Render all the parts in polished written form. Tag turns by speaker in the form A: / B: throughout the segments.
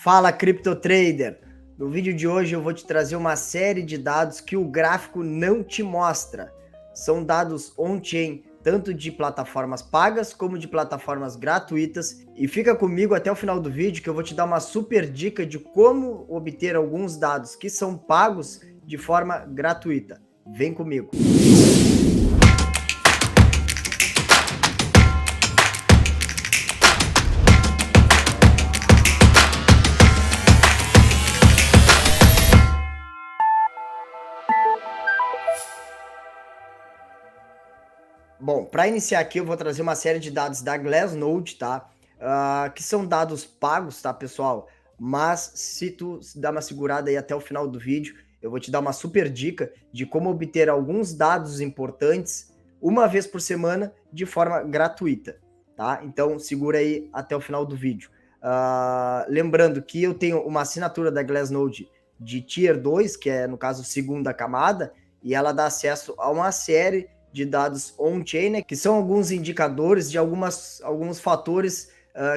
A: Fala, Crypto Trader! No vídeo de hoje eu vou te trazer uma série de dados que o gráfico não te mostra. São dados on-chain, tanto de plataformas pagas como de plataformas gratuitas. E fica comigo até o final do vídeo que eu vou te dar uma super dica de como obter alguns dados que são pagos de forma gratuita. Vem comigo! Bom, para iniciar aqui eu vou trazer uma série de dados da Glassnode, tá? Que são dados pagos, tá, pessoal? Mas se tu dá uma segurada aí até o final do vídeo, eu vou te dar uma super dica de como obter alguns dados importantes uma vez por semana de forma gratuita, tá? Então segura aí até o final do vídeo. Lembrando que eu tenho uma assinatura da Glassnode de Tier 2, que é, no caso, segunda camada, e ela dá acesso a uma série de dados on-chain, né, que são alguns indicadores de alguns fatores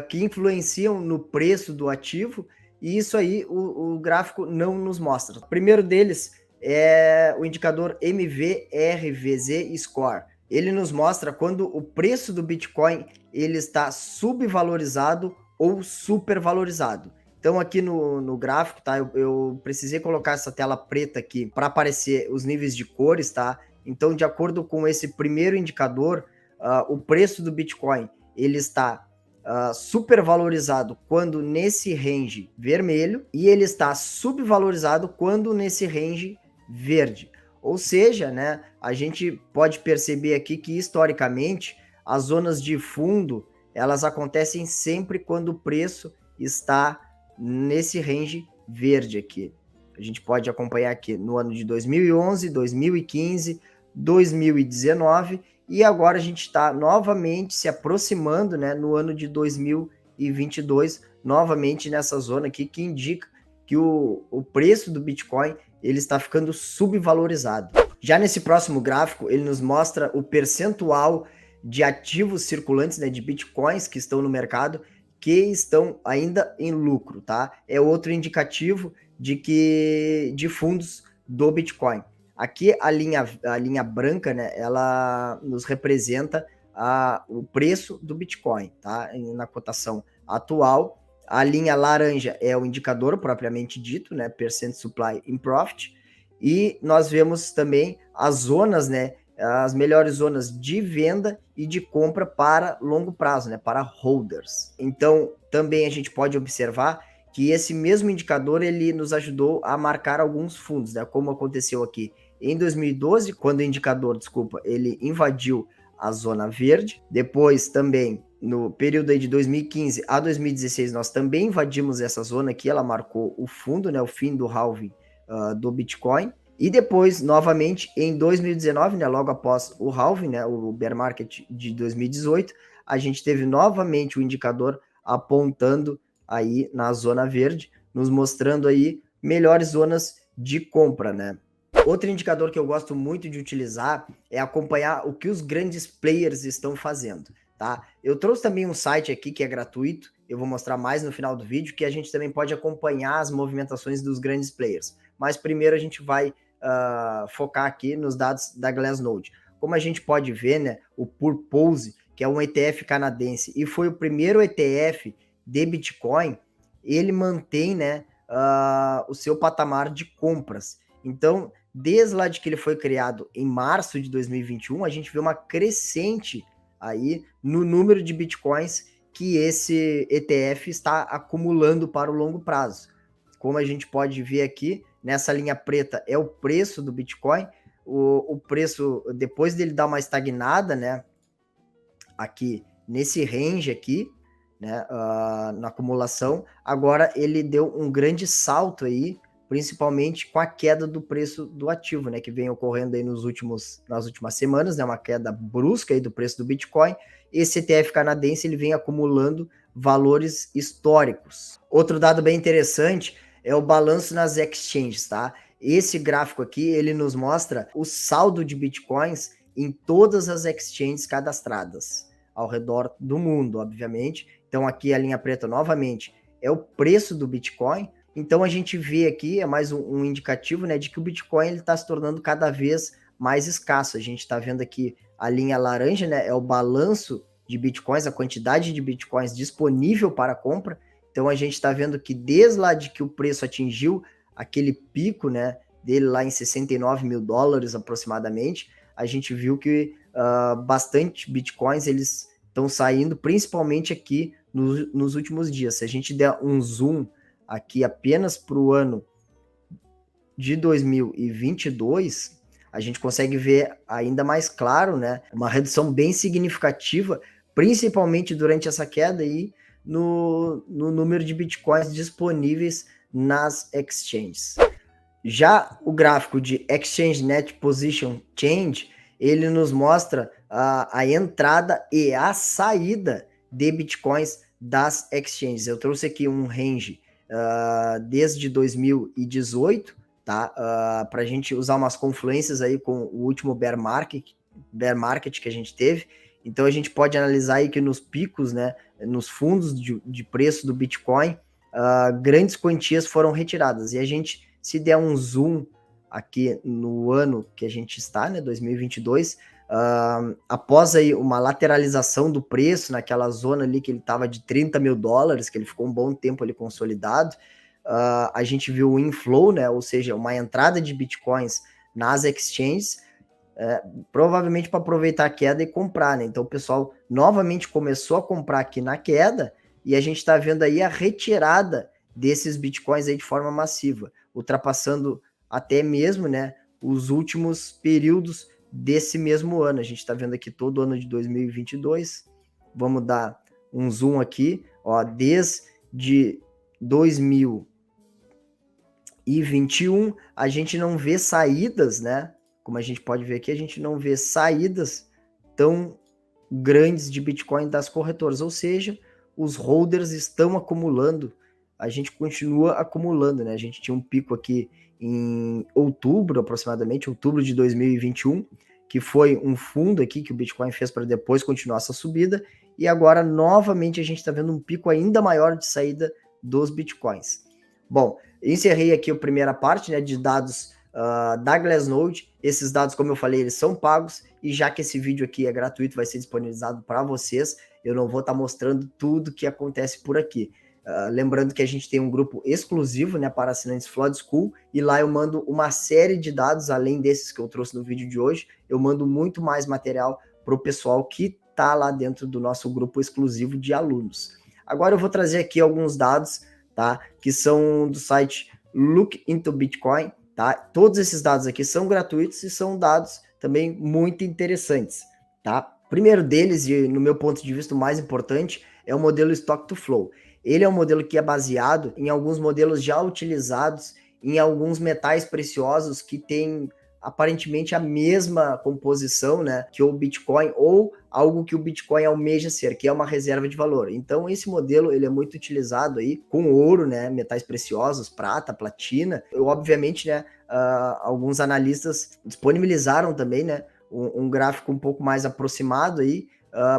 A: que influenciam no preço do ativo, e isso aí o gráfico não nos mostra. O primeiro deles é o indicador MVRVZ Score. Ele nos mostra quando o preço do Bitcoin ele está subvalorizado ou supervalorizado. Então aqui no gráfico, tá? Eu precisei colocar essa tela preta aqui para aparecer os níveis de cores, tá? Então, de acordo com esse primeiro indicador, o preço do Bitcoin ele está supervalorizado quando nesse range vermelho e ele está subvalorizado quando nesse range verde. Ou seja, né, a gente pode perceber aqui que historicamente as zonas de fundo elas acontecem sempre quando o preço está nesse range verde aqui. A gente pode acompanhar aqui no ano de 2011, 2015, 2019 e agora a gente está novamente se aproximando, né, no ano de 2022, novamente nessa zona aqui que indica que o preço do Bitcoin ele está ficando subvalorizado. Já nesse próximo gráfico, ele nos mostra o percentual de ativos circulantes, né, de Bitcoins que estão no mercado, que estão ainda em lucro, tá? É outro indicativo de fundos do Bitcoin. Aqui a linha branca, né, ela nos representa o preço do Bitcoin, tá? Na cotação atual. A linha laranja é o indicador propriamente dito, né, Percent Supply in Profit. E nós vemos também as zonas, né, as melhores zonas de venda e de compra para longo prazo, né, para holders. Então, também a gente pode observar que esse mesmo indicador ele nos ajudou a marcar alguns fundos, né, como aconteceu aqui em 2012, quando o indicador, ele invadiu a zona verde. Depois também, no período aí de 2015 a 2016, nós também invadimos essa zona aqui, ela marcou o fundo, né, o fim do halving do Bitcoin. E depois, novamente, em 2019, né, logo após o halving, né, o bear market de 2018, a gente teve novamente o indicador apontando aí na zona verde, nos mostrando aí melhores zonas de compra, né? Outro indicador que eu gosto muito de utilizar é acompanhar o que os grandes players estão fazendo, tá? Eu trouxe também um site aqui que é gratuito, eu vou mostrar mais no final do vídeo, que a gente também pode acompanhar as movimentações dos grandes players. Mas primeiro a gente vai focar aqui nos dados da Glassnode. Como a gente pode ver, né, o Purpose, que é um ETF canadense e foi o primeiro ETF de Bitcoin, ele mantém, né, o seu patamar de compras. Então, desde lá de que ele foi criado em março de 2021, a gente vê uma crescente aí no número de Bitcoins que esse ETF está acumulando para o longo prazo. Como a gente pode ver aqui, nessa linha preta é o preço do Bitcoin, o preço, depois dele dar uma estagnada, né, aqui nesse range aqui, né, na acumulação, agora ele deu um grande salto aí, principalmente com a queda do preço do ativo, né, que vem ocorrendo aí nas últimas semanas, né, uma queda brusca aí do preço do Bitcoin. Esse ETF canadense ele vem acumulando valores históricos. Outro dado bem interessante é o balanço nas exchanges, tá? Esse gráfico aqui, ele nos mostra o saldo de Bitcoins em todas as exchanges cadastradas ao redor do mundo, obviamente. Então aqui a linha preta novamente é o preço do Bitcoin. Então a gente vê aqui, é mais um indicativo, né, de que o Bitcoin está se tornando cada vez mais escasso. A gente está vendo aqui a linha laranja, né, é o balanço de Bitcoins, a quantidade de Bitcoins disponível para compra. Então a gente está vendo que desde lá de que o preço atingiu aquele pico, né, dele lá em 69 mil dólares aproximadamente, a gente viu que bastante Bitcoins eles estão saindo, principalmente aqui nos últimos dias. Se a gente der um zoom aqui apenas para o ano de 2022, a gente consegue ver ainda mais claro, né, uma redução bem significativa, principalmente durante essa queda aí no número de Bitcoins disponíveis nas exchanges. Já o gráfico de Exchange Net Position Change, ele nos mostra a entrada e a saída de Bitcoins das exchanges. Eu trouxe aqui um range desde 2018, tá? Para a gente usar umas confluências aí com o último bear market que a gente teve. Então a gente pode analisar aí que nos picos, né, nos fundos de preço do Bitcoin, grandes quantias foram retiradas. E a gente, se der um zoom aqui no ano que a gente está, né, 2022, após aí uma lateralização do preço naquela zona ali que ele estava de 30 mil dólares, que ele ficou um bom tempo ali consolidado, a gente viu o inflow, né, ou seja, uma entrada de Bitcoins nas exchanges, provavelmente para aproveitar a queda e comprar, né? Então o pessoal novamente começou a comprar aqui na queda e a gente está vendo aí a retirada desses Bitcoins aí de forma massiva, ultrapassando até mesmo, né, os últimos períodos desse mesmo ano. A gente está vendo aqui todo o ano de 2022. Vamos dar um zoom aqui, ó, desde 2021 a gente não vê saídas, né? Como a gente pode ver aqui, a gente não vê saídas tão grandes de Bitcoin das corretoras, ou seja, os holders estão acumulando, a gente continua acumulando, né? A gente tinha um pico aqui em outubro, aproximadamente, outubro de 2021, que foi um fundo aqui que o Bitcoin fez para depois continuar essa subida, e agora novamente a gente está vendo um pico ainda maior de saída dos Bitcoins. Bom, encerrei aqui a primeira parte, né, de dados da Glassnode. Esses dados, como eu falei, eles são pagos, e já que esse vídeo aqui é gratuito, vai ser disponibilizado para vocês, eu não vou estar mostrando tudo que acontece por aqui. Lembrando que a gente tem um grupo exclusivo, né, para assinantes Flood School, e lá eu mando uma série de dados, além desses que eu trouxe no vídeo de hoje, eu mando muito mais material para o pessoal que está lá dentro do nosso grupo exclusivo de alunos. Agora eu vou trazer aqui alguns dados, tá, que são do site Look into Bitcoin, tá? Todos esses dados aqui são gratuitos e são dados também muito interessantes, tá? Primeiro deles, e no meu ponto de vista o mais importante, é o modelo Stock to Flow. Ele é um modelo que é baseado em alguns modelos já utilizados em alguns metais preciosos que têm aparentemente a mesma composição, né, que o Bitcoin, ou algo que o Bitcoin almeja ser, que é uma reserva de valor. Então esse modelo ele é muito utilizado aí com ouro, né, metais preciosos, prata, platina. Obviamente, né, alguns analistas disponibilizaram também, né, um gráfico um pouco mais aproximado aí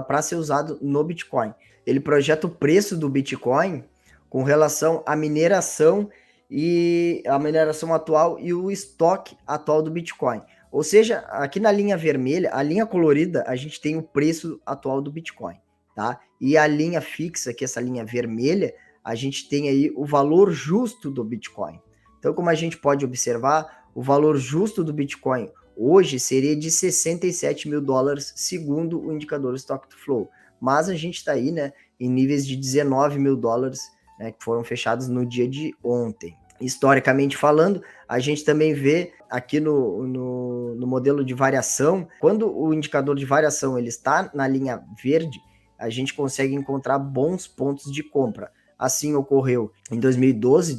A: para ser usado no Bitcoin. Ele projeta o preço do Bitcoin com relação à mineração e a mineração atual e o estoque atual do Bitcoin. Ou seja, aqui na linha vermelha, a linha colorida, a gente tem o preço atual do Bitcoin, tá? E a linha fixa, que é essa linha vermelha, a gente tem aí o valor justo do Bitcoin. Então, como a gente pode observar, o valor justo do Bitcoin hoje seria de 67 mil dólares, segundo o indicador Stock to Flow. Mas a gente está aí, né, em níveis de 19 mil dólares, né, que foram fechados no dia de ontem. Historicamente falando, a gente também vê aqui no modelo de variação, quando o indicador de variação ele está na linha verde, a gente consegue encontrar bons pontos de compra. Assim ocorreu em 2012,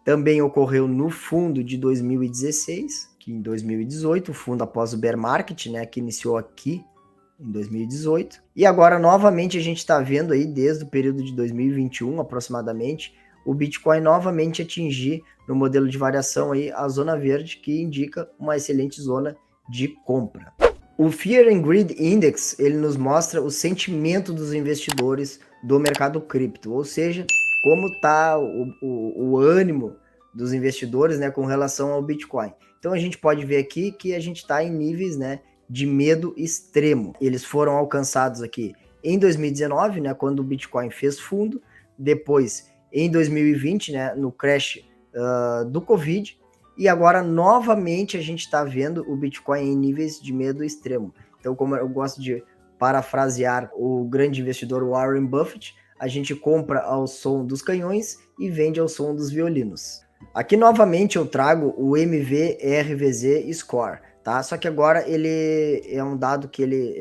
A: também ocorreu no fundo de 2016, que em 2018, o fundo após o bear market, né, que iniciou aqui em 2018, e agora novamente a gente está vendo aí desde o período de 2021 aproximadamente, o Bitcoin novamente atingir no modelo de variação aí a zona verde, que indica uma excelente zona de compra. O Fear and Greed Index, ele nos mostra o sentimento dos investidores do mercado cripto, ou seja, como está o ânimo dos investidores, né, com relação ao Bitcoin. Então a gente pode ver aqui que a gente está em níveis, né, de medo extremo. Eles foram alcançados aqui em 2019, né, quando o Bitcoin fez fundo, depois em 2020, né, no crash do Covid, e agora novamente a gente está vendo o Bitcoin em níveis de medo extremo. Então, como eu gosto de parafrasear o grande investidor Warren Buffett, a gente compra ao som dos canhões e vende ao som dos violinos. Aqui novamente eu trago o MVRVZ Score, tá? Só que agora ele é um dado que ele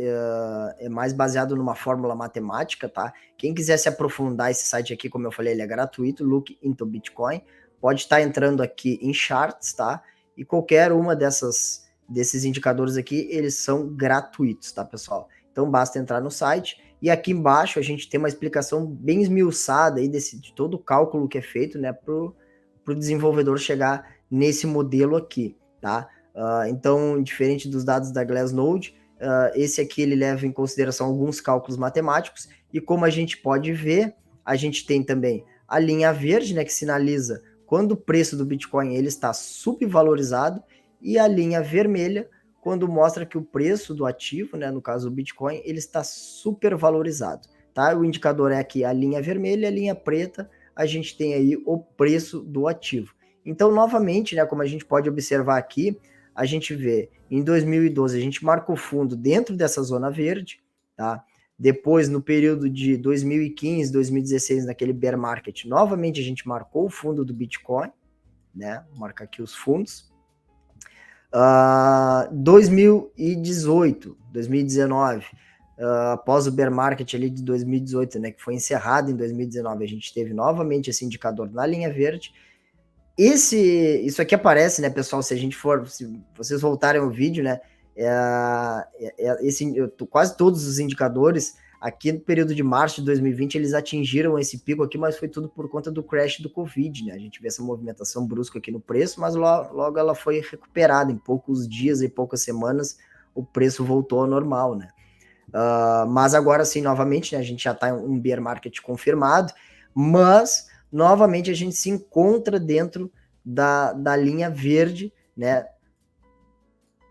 A: é mais baseado numa fórmula matemática, tá? Quem quiser se aprofundar, esse site aqui, como eu falei, ele é gratuito, Look into Bitcoin, pode estar entrando aqui em charts, tá? E qualquer uma desses indicadores aqui, eles são gratuitos, tá, pessoal? Então basta entrar no site e aqui embaixo a gente tem uma explicação bem esmiuçada aí de todo o cálculo que é feito, né, para o desenvolvedor chegar nesse modelo aqui, tá? Então, diferente dos dados da Glassnode, esse aqui ele leva em consideração alguns cálculos matemáticos e como a gente pode ver, a gente tem também a linha verde, né, que sinaliza quando o preço do Bitcoin ele está subvalorizado e a linha vermelha quando mostra que o preço do ativo, né, no caso o Bitcoin, ele está supervalorizado, tá? O indicador é aqui a linha vermelha, a linha preta, a gente tem aí o preço do ativo. Então, novamente, né, como a gente pode observar aqui, a gente vê em 2012 a gente marcou fundo dentro dessa zona verde, tá? Depois, no período de 2015, 2016, naquele bear market, novamente a gente marcou o fundo do Bitcoin, né? Vou marcar aqui os fundos. 2018, 2019, após o bear market ali de 2018, né, que foi encerrado em 2019, a gente teve novamente esse indicador na linha verde. Isso aqui aparece, né, pessoal, se vocês voltarem ao vídeo, né, quase todos os indicadores aqui no período de março de 2020 eles atingiram esse pico aqui, mas foi tudo por conta do crash do Covid, né? A gente vê essa movimentação brusca aqui no preço, mas logo ela foi recuperada em poucos dias e poucas semanas, o preço voltou ao normal, né? Mas agora sim, novamente, né, a gente já está em um bear market confirmado, mas novamente a gente se encontra dentro da linha verde, né?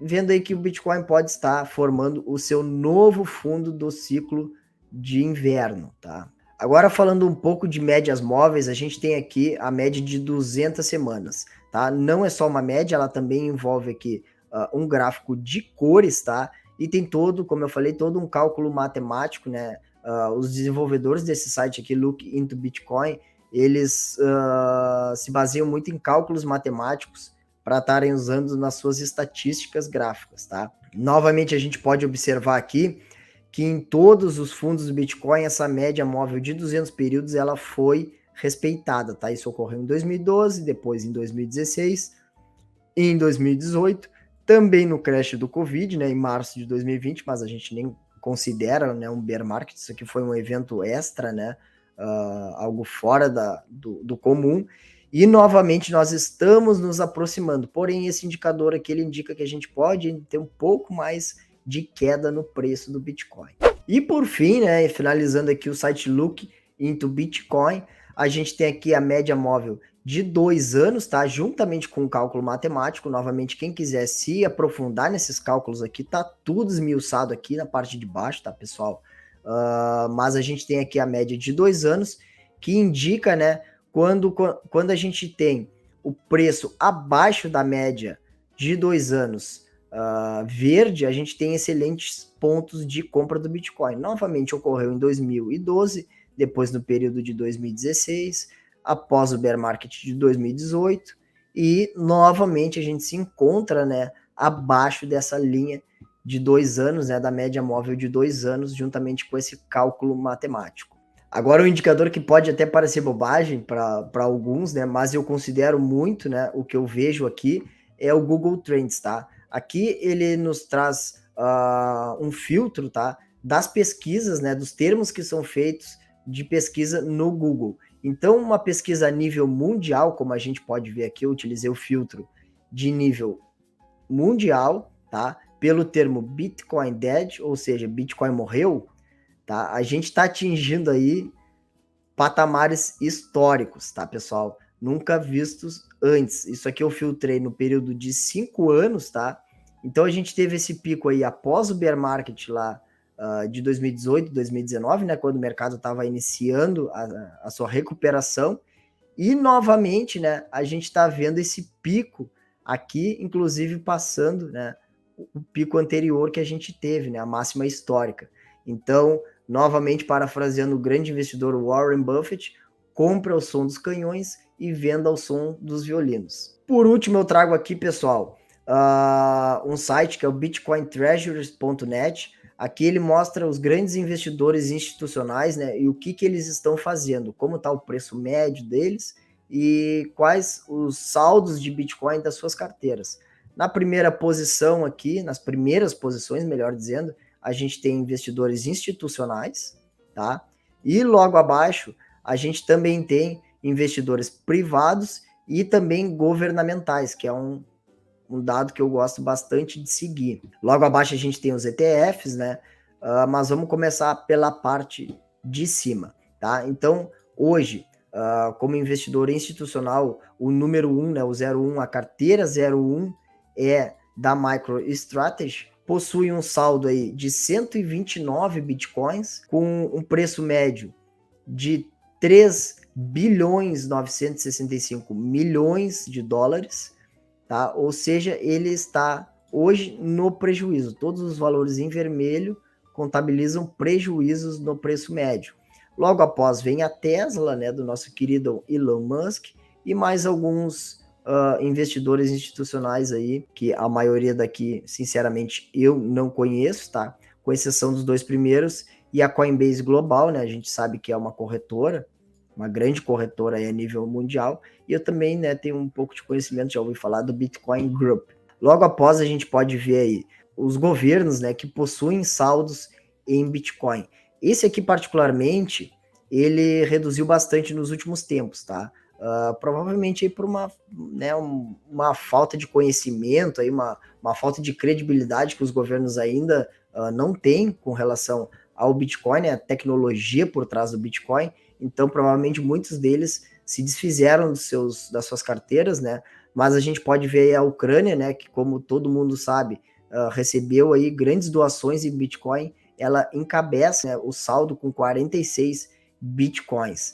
A: Vendo aí que o Bitcoin pode estar formando o seu novo fundo do ciclo de inverno, tá? Agora falando um pouco de médias móveis, a gente tem aqui a média de 200 semanas, tá? Não é só uma média, ela também envolve aqui um gráfico de cores, tá? E tem todo, como eu falei, todo um cálculo matemático, né? Os desenvolvedores desse site aqui, Look into Bitcoin, eles se baseiam muito em cálculos matemáticos para estarem usando nas suas estatísticas gráficas, tá? Novamente, a gente pode observar aqui que em todos os fundos do Bitcoin, essa média móvel de 200 períodos, ela foi respeitada, tá? Isso ocorreu em 2012, depois em 2016, e em 2018, também no crash do Covid, né, em março de 2020, mas a gente nem considera, né, um bear market, isso aqui foi um evento extra, né, algo fora do comum, e novamente nós estamos nos aproximando, porém esse indicador aqui ele indica que a gente pode ter um pouco mais de queda no preço do Bitcoin. E por fim, né, finalizando aqui o site Look into Bitcoin, a gente tem aqui a média móvel de 2 anos, tá? Juntamente com o cálculo matemático, novamente quem quiser se aprofundar nesses cálculos aqui, tá tudo esmiuçado aqui na parte de baixo, tá, pessoal? Mas a gente tem aqui a média de 2 anos, que indica, né, quando a gente tem o preço abaixo da média de 2 anos verde, a gente tem excelentes pontos de compra do Bitcoin. Novamente ocorreu em 2012, depois no período de 2016, após o bear market de 2018, e novamente a gente se encontra, né, abaixo dessa linha de 2 anos, né, da média móvel de 2 anos, juntamente com esse cálculo matemático. Agora, um indicador que pode até parecer bobagem para alguns, né, mas eu considero muito, né, o que eu vejo aqui é o Google Trends, tá? Aqui ele nos traz um filtro, tá, das pesquisas, né, dos termos que são feitos de pesquisa no Google. Então, uma pesquisa a nível mundial, como a gente pode ver aqui, eu utilizei o filtro de nível mundial, tá? Pelo termo Bitcoin Dead, ou seja, Bitcoin morreu, tá? A gente está atingindo aí patamares históricos, tá, pessoal? Nunca vistos antes. Isso aqui eu filtrei no período de 5 anos, tá? Então a gente teve esse pico aí após o bear market lá de 2018, 2019, né? Quando o mercado estava iniciando a sua recuperação. E novamente, né? A gente está vendo esse pico aqui, inclusive passando, né? O pico anterior que a gente teve, né? A máxima histórica. Então, novamente, parafraseando o grande investidor Warren Buffett, compra ao som dos canhões e venda ao som dos violinos. Por último, eu trago aqui, pessoal, um site que é o bitcointreasuries.net. Aqui ele mostra os grandes investidores institucionais, né, e o que eles estão fazendo, como está o preço médio deles e quais os saldos de Bitcoin das suas carteiras. Na primeira posição aqui, nas primeiras posições, melhor dizendo, a gente tem investidores institucionais, tá? E logo abaixo, a gente também tem investidores privados e também governamentais, que é um dado que eu gosto bastante de seguir. Logo abaixo a gente tem os ETFs, né? Mas vamos começar pela parte de cima, tá? Então, hoje, como investidor institucional, o número 1, né, o 01, a carteira 01 é da MicroStrategy, possui um saldo aí de 129 bitcoins, com um preço médio de 3 bilhões 965 milhões de dólares, tá? Ou seja, ele está hoje no prejuízo. Todos os valores em vermelho contabilizam prejuízos no preço médio. Logo após vem a Tesla, né, do nosso querido Elon Musk, e mais alguns investidores institucionais aí, que a maioria daqui, sinceramente, eu não conheço, tá? Com exceção dos dois primeiros, e a Coinbase Global, né? A gente sabe que é uma corretora, uma grande corretora aí a nível mundial, e eu também, né, tenho um pouco de conhecimento, já ouvi falar do Bitcoin Group. Logo após a gente pode ver aí os governos, né, que possuem saldos em Bitcoin. Esse aqui particularmente, ele reduziu bastante nos últimos tempos, tá? Provavelmente aí por uma falta de conhecimento, aí uma falta de credibilidade que os governos ainda não têm com relação ao Bitcoin, né, a tecnologia por trás do Bitcoin. Então, provavelmente muitos deles se desfizeram das suas carteiras, né? Mas a gente pode ver aí a Ucrânia, né, que como todo mundo sabe, recebeu aí grandes doações em Bitcoin. Ela encabeça, né, o saldo com 46 Bitcoins.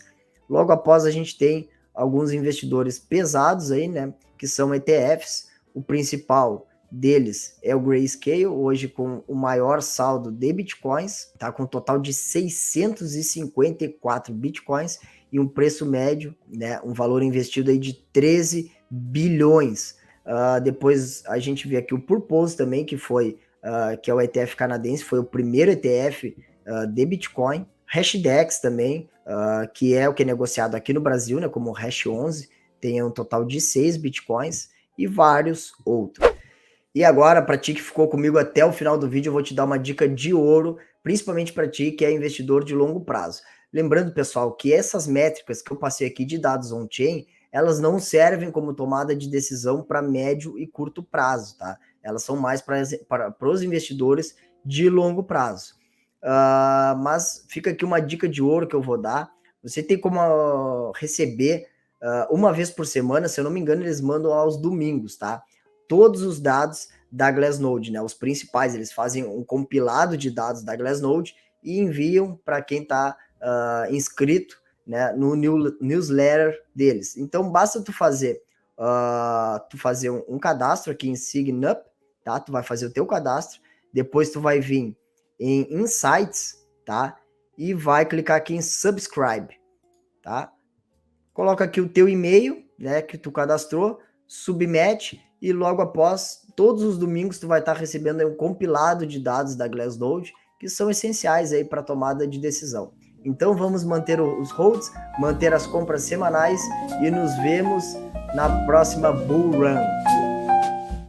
A: Logo após a gente tem alguns investidores pesados aí, né, que são ETFs. O principal deles é o Grayscale, hoje com o maior saldo de Bitcoins, tá com um total de 654 Bitcoins e um preço médio, né, um valor investido aí de 13 bilhões. Depois a gente vê aqui o Purpose também, que é o ETF canadense, foi o primeiro ETF de Bitcoin. Hashdex também, que é o que é negociado aqui no Brasil, né, como o Hash 11, tem um total de 6 Bitcoins e vários outros. E agora, para ti que ficou comigo até o final do vídeo, eu vou te dar uma dica de ouro, principalmente para ti que é investidor de longo prazo. Lembrando, pessoal, que essas métricas que eu passei aqui de dados on-chain, elas não servem como tomada de decisão para médio e curto prazo, tá? Elas são mais para os investidores de longo prazo. Mas fica aqui uma dica de ouro que eu vou dar. Você tem como receber uma vez por semana, se eu não me engano, eles mandam aos domingos, tá? Todos os dados da Glassnode, né? Os principais, eles fazem um compilado de dados da Glassnode e enviam para quem está inscrito, né, no newsletter deles. Então basta tu fazer um cadastro aqui em SignUp, tá? Tu vai fazer o teu cadastro, depois tu vai vir em Insights, tá? E vai clicar aqui em Subscribe, tá? Coloca aqui o teu e-mail, né, que tu cadastrou, submete e logo após, todos os domingos tu vai estar recebendo um compilado de dados da Glassnode que são essenciais aí para tomada de decisão. Então vamos manter os holds, manter as compras semanais e nos vemos na próxima Bull Run.